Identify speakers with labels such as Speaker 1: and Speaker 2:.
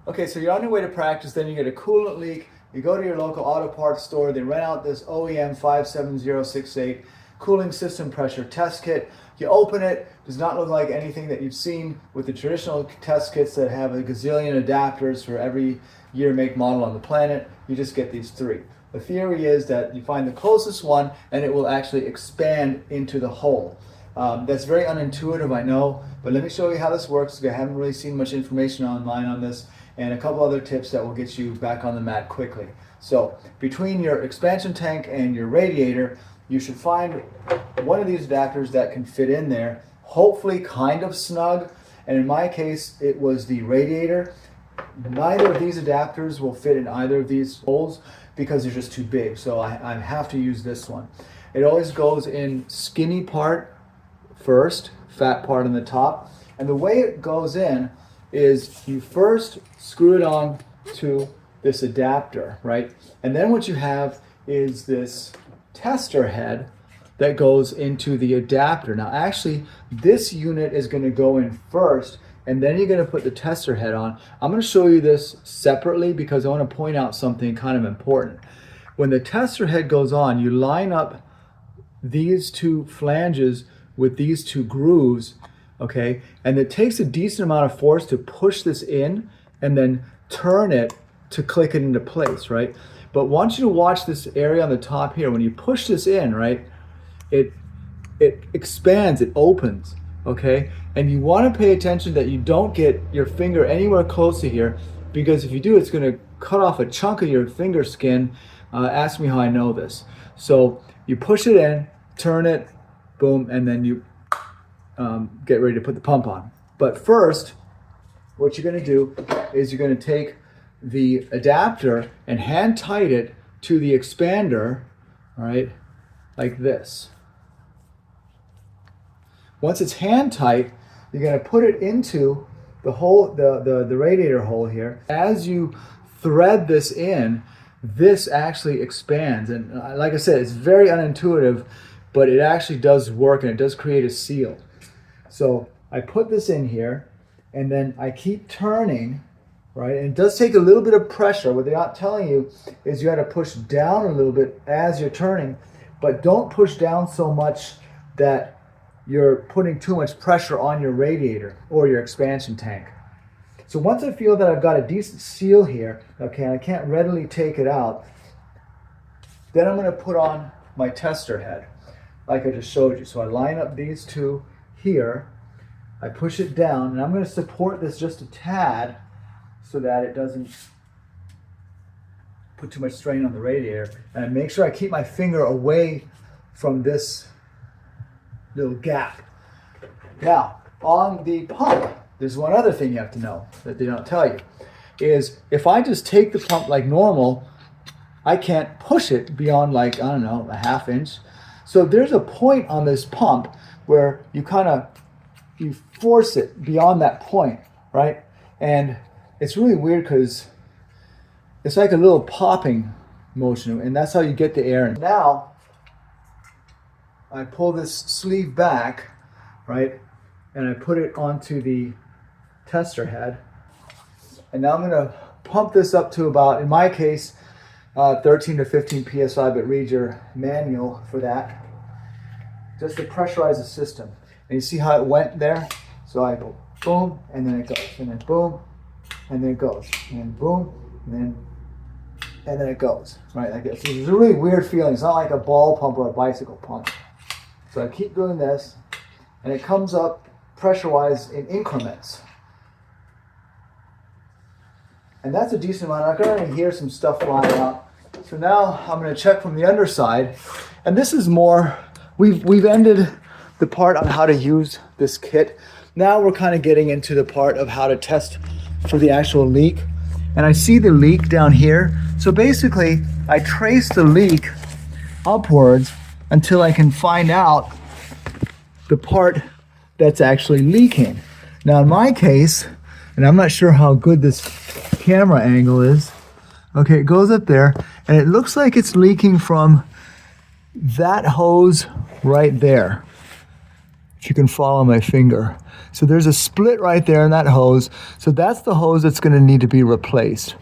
Speaker 1: Okay, so you're on your way to practice, then you get a coolant leak, you go to your local auto parts store, they rent out this OEM 57068 cooling system pressure test kit. You open it, does not look like anything that you've seen with the traditional test kits that have a gazillion adapters for every year, make, model on the planet. You just get these three. The theory is that you find the closest one and it will actually expand into the hole. That's very unintuitive, I know, but let me show you how this works. I haven't really seen much information online on this, and a couple other tips that will get you back on the mat quickly. So between your expansion tank and your radiator, you should find one of these adapters that can fit in there, hopefully kind of snug. And in my case, it was the radiator. Neither of these adapters will fit in either of these holes because they're just too big. So I have to use this one. It always goes in skinny part first, fat part on the top. And the way it goes in is you first screw it on to this adapter, right? And then what you have is this tester head that goes into the adapter. Now actually, this unit is going to go in first, and then you're going to put the tester head on. I'm going to show you this separately because I want to point out something kind of important. When the tester head goes on, you line up these two flanges with these two grooves, okay? And it takes a decent amount of force to push this in and then turn it to click it into place, right? But I want you to watch this area on the top here. When you push this in, right, it expands, it opens, okay? And you want to pay attention that you don't get your finger anywhere close to here, because if you do, it's going to cut off a chunk of your finger skin. Ask me how I know this. So you push it in, turn it, boom, and then you get ready to put the pump on. But first, what you're going to do is you're going to take the adapter and hand tight it to the expander, all right, like this. Once it's hand tight, you're going to put it into the hole, the radiator hole here. As you thread this in, this actually expands. And like I said, it's very unintuitive, but it actually does work, and it does create a seal. So I put this in here, and then I keep turning, right? And it does take a little bit of pressure. What they're not telling you is you got to push down a little bit as you're turning, but don't push down so much that you're putting too much pressure on your radiator or your expansion tank. So once I feel that I've got a decent seal here, okay, and I can't readily take it out, then I'm going to put on my tester head, like I just showed you. So I line up these two here, I push it down, and I'm going to support this just a tad so that it doesn't put too much strain on the radiator. And I make sure I keep my finger away from this little gap. Now, on the pump, there's one other thing you have to know that they don't tell you, is if I just take the pump like normal, I can't push it beyond, like, I don't know, a ½ inch. So there's a point on this pump where you you force it beyond that point, right? And it's really weird because it's like a little popping motion, and that's how you get the air in. Now, I pull this sleeve back, right? And I put it onto the tester head. And now I'm gonna pump this up to about, in my case, 13 to 15 PSI, but read your manual for that. Just to pressurize the system. And you see how it went there? So I go boom, and then it goes, and then boom, and then it goes, and then boom, and then it goes, right, like this. It's a really weird feeling. It's not like a ball pump or a bicycle pump. So I keep doing this, and it comes up pressure-wise in increments. And that's a decent amount. I can already hear some stuff flying out. So now I'm going to check from the underside, and this is more, we've ended the part on how to use this kit. Now we're kind of getting into the part of how to test for the actual leak. And I see the leak down here. So basically, I trace the leak upwards until I can find out the part that's actually leaking. Now in my case, and I'm not sure how good this camera angle is, okay, it goes up there, and it looks like it's leaking from that hose right there. if you can follow my finger. So there's a split right there in that hose. So that's the hose that's going to need to be replaced.